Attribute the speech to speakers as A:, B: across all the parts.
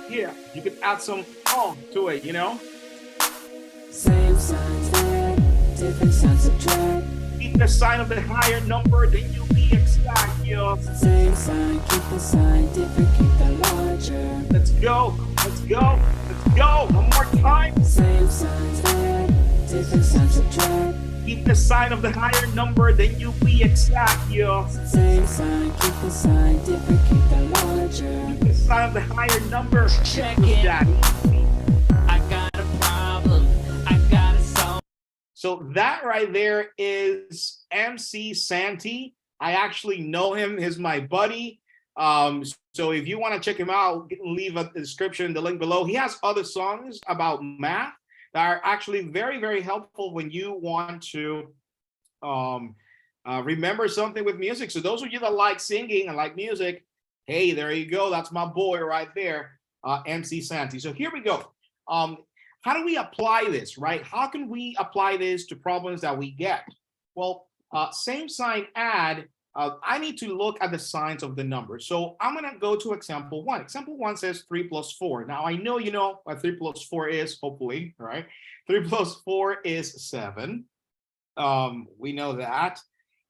A: Yeah, you could add some oh to it, you know?
B: Same signs add, different signs subtract.
A: Keep the sign of the higher number, then you'll be exact, yo.
B: Same sign, keep the sign different, keep the larger.
A: Let's go. Let's go. Let's go. One more time.
B: Same signs add, different signs subtract.
A: Keep the sign of the higher number, then you'll be exact, yo.
B: Same sign, keep the sign different, keep the larger.
A: Keep the sign of the higher number.
B: Check it.
A: That easy.
B: I got a problem, I gotta solve.
A: So that right there is MC Santi. I actually know him. He's my buddy. So if you want to check him out, leave a description, the link below. He has other songs about math that are actually very, very helpful when you want to remember something with music. So those of you that like singing and like music, hey, there you go. That's my boy right there, MC Santi. So here we go. How do we apply this, right? How can we apply this to problems that we get? Well, same sign add, I need to look at the signs of the number. So I'm going to go to example one. Example one says 3 plus 4. Now, I know you know what 3 plus 4 is, hopefully, right? 3 plus 4 is 7. We know that.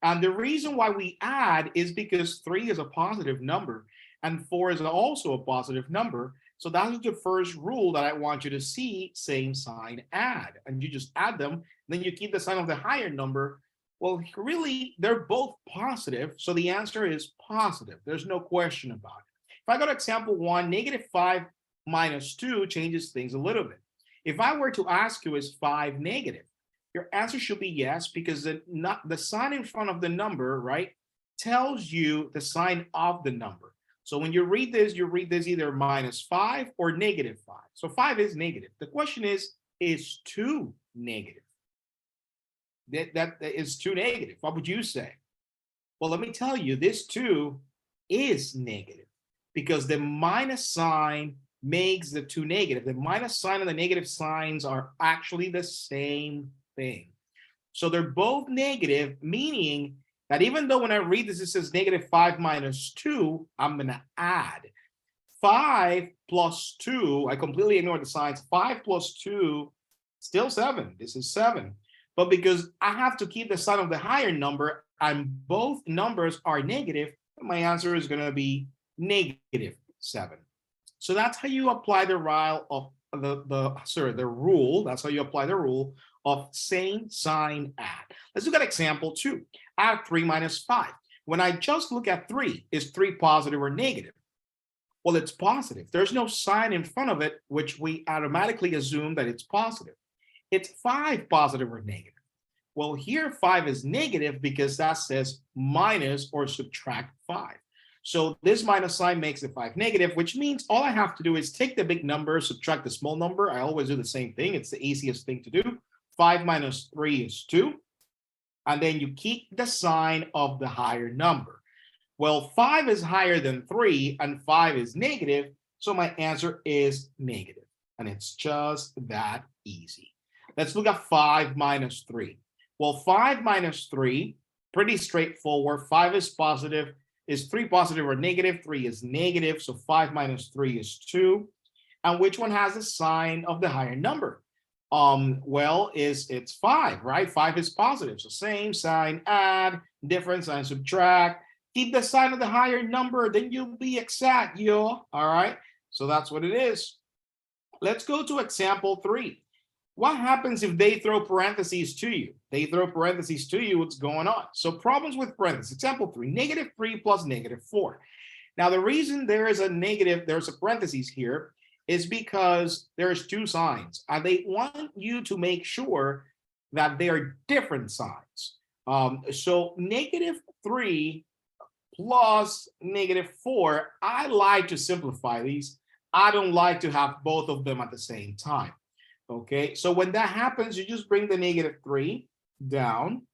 A: And the reason why we add is because 3 is a positive number and 4 is also a positive number. So that's the first rule that I want you to see, same sign add. And you just add them, then you keep the sign of the higher number. Well, really, they're both positive. So the answer is positive. There's no question about it. If I go to example one, -5 minus 2 changes things a little bit. If I were to ask you, is 5 negative? Your answer should be yes, because the sign in front of the number, right, tells you the sign of the number. So when you read this either -5 or -5. So 5 is negative. The question is 2 negative? That is 2 negative. What would you say? Well, let me tell you, this 2 is negative because the minus sign makes the 2 negative. The minus sign and the negative signs are actually the same thing. So they're both negative, meaning that even though when I read this, it says -5 minus 2, I'm going to add 5 plus 2. I completely ignore the signs. 5 plus 2, still 7. This is 7. But because I have to keep the sign of the higher number and both numbers are negative, my answer is going to be -7. So that's how you apply the rule of the rule. That's how you apply the rule of same sign add. Let's look at example 2. Add 3 minus 5. When I just look at 3, is 3 positive or negative? Well, it's positive. There's no sign in front of it, which we automatically assume that it's positive. It's 5 positive or negative. Well, here 5 is negative because that says minus or subtract 5. So this minus sign makes the 5 negative, which means all I have to do is take the big number, subtract the small number. I always do the same thing. It's the easiest thing to do. 5 minus 3 is 2. And then you keep the sign of the higher number. Well, 5 is higher than 3 and 5 is negative. So my answer is negative. And it's just that easy. Let's look at 5 minus 3. Well, 5 minus 3, pretty straightforward. 5 is positive. Is 3 positive or negative? 3 is negative. So 5 minus 3 is 2. And which one has the sign of the higher number? Well, it's 5, right? 5 is positive. So same sign add, different sign subtract. Keep the sign of the higher number, then you'll be exact, yo. All right. So that's what it is. Let's go to example 3. What happens if they throw parentheses to you? They throw parentheses to you, what's going on? So problems with parentheses. Example 3, -3 plus -4. Now, the reason there's a parentheses here is because there's 2 signs. And they want you to make sure that they are different signs. So -3 plus -4, I like to simplify these. I don't like to have both of them at the same time. Okay, so when that happens, you just bring the -3 down.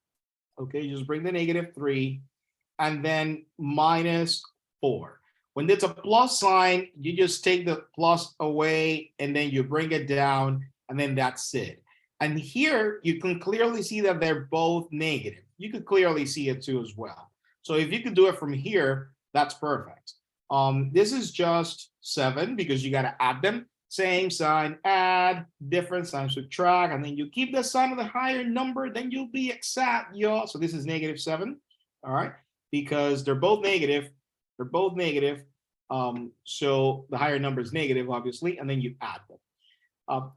A: Okay, you just bring the -3 and then -4. When there's a plus sign, you just take the plus away and then you bring it down and then that's it. And here you can clearly see that they're both negative. You could clearly see it too as well. So if you could do it from here, that's perfect. This is just 7 because you got to add them. Same sign, add, different sign, subtract, and then you keep the sign of the higher number, then you'll be exact, y'all. So this is -7, all right? Because they're both negative. They're both negative. So the higher number is negative, obviously, and then you add them.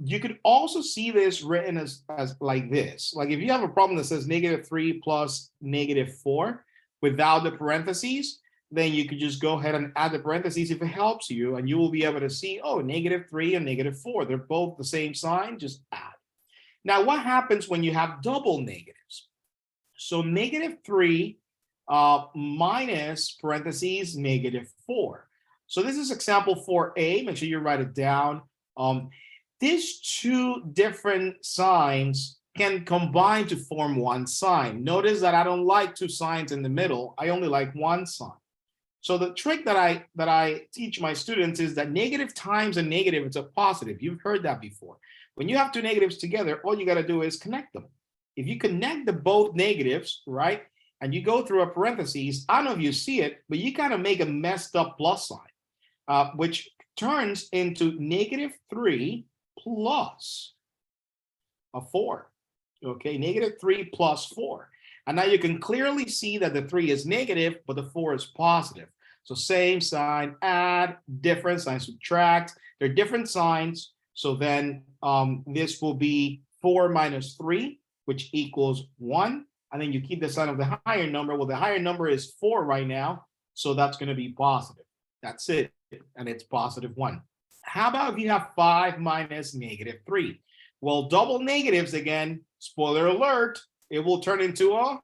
A: You could also see this written as like this. Like if you have a problem that says -3 plus -4 without the parentheses, then you could just go ahead and add the parentheses if it helps you, and you will be able to see, oh, -3 and -4. They're both the same sign, just add. Now, what happens when you have double negatives? So -3 minus parentheses -4. So this is example 4a. Make sure you write it down. These two different signs can combine to form one sign. Notice that I don't like two signs in the middle. I only like one sign. So the trick that I teach my students is that negative times a negative, it's a positive. You've heard that before. When you have two negatives together, all you got to do is connect them. If you connect the both negatives, right, and you go through a parentheses, I don't know if you see it, but you kind of make a messed up plus sign, which turns into -3 plus a 4. Okay, -3 plus 4. And now you can clearly see that the 3 is negative, but the 4 is positive. So same sign, add, different sign, subtract. They're different signs. So then this will be 4 minus 3, which equals 1. And then you keep the sign of the higher number. Well, the higher number is 4 right now. So that's going to be positive. That's it. And it's +1. How about if you have 5 minus -3? Well, double negatives again, spoiler alert, it will turn into a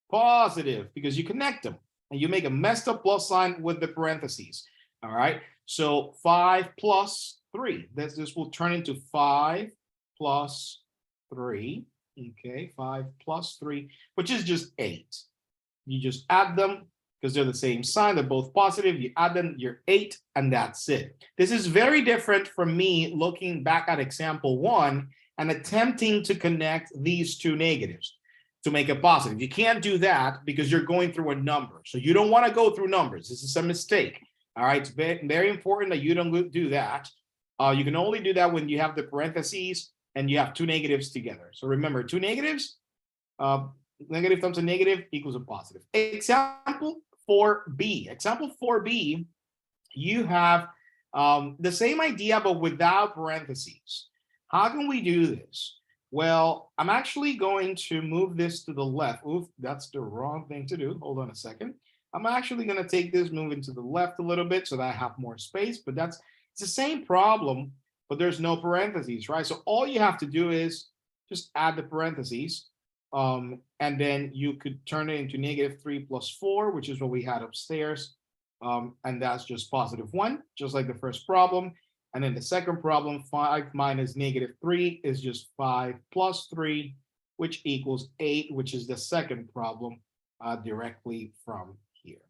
A: positive because you connect them and you make a messed up plus sign with the parentheses. All right. So 5 plus 3. This will turn into 5 plus 3. Okay. 5 plus 3, which is just 8. You just add them because they're the same sign. They're both positive. You add them, you're 8, and that's it. This is very different from me looking back at example 1 and attempting to connect these two negatives to make a positive. You can't do that because you're going through a number. So you don't want to go through numbers. This is a mistake. All right. It's very important that you don't do that. You can only do that when you have the parentheses and you have two negatives together. So remember, two negatives, negative times a negative equals a positive. Example 4b. Example 4b, you have the same idea, but without parentheses. How can we do this? Well, I'm actually going to move this to the left. Oof, that's the wrong thing to do. Hold on a second. I'm actually going to take this, move into the left a little bit so that I have more space, but it's the same problem, but there's no parentheses, right? So all you have to do is just add the parentheses, and then you could turn it into -3 plus 4, which is what we had upstairs, and that's just +1, just like the first problem. And then the second problem, 5 minus -3 is just 5 plus 3, which equals 8, which is the second problem directly from here.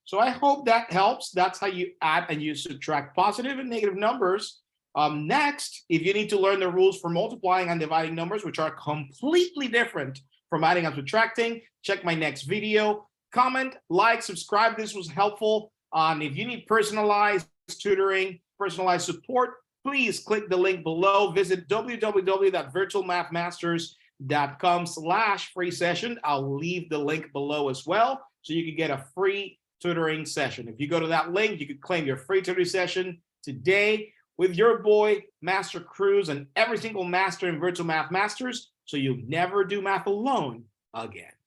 A: So I hope that helps. That's how you add and you subtract positive and negative numbers. Next, if you need to learn the rules for multiplying and dividing numbers, which are completely different from adding and subtracting, check my next video. Comment, like, subscribe. This was helpful. If you need personalized tutoring, personalized support, please click the link below. Visit www.virtualmathmasters.com/free session. I'll leave the link below as well, so you can get a free tutoring session. If you go to that link, you can claim your free tutoring session today with your boy, Master Cruz, and every single master in Virtual Math Masters, so you'll never do math alone again.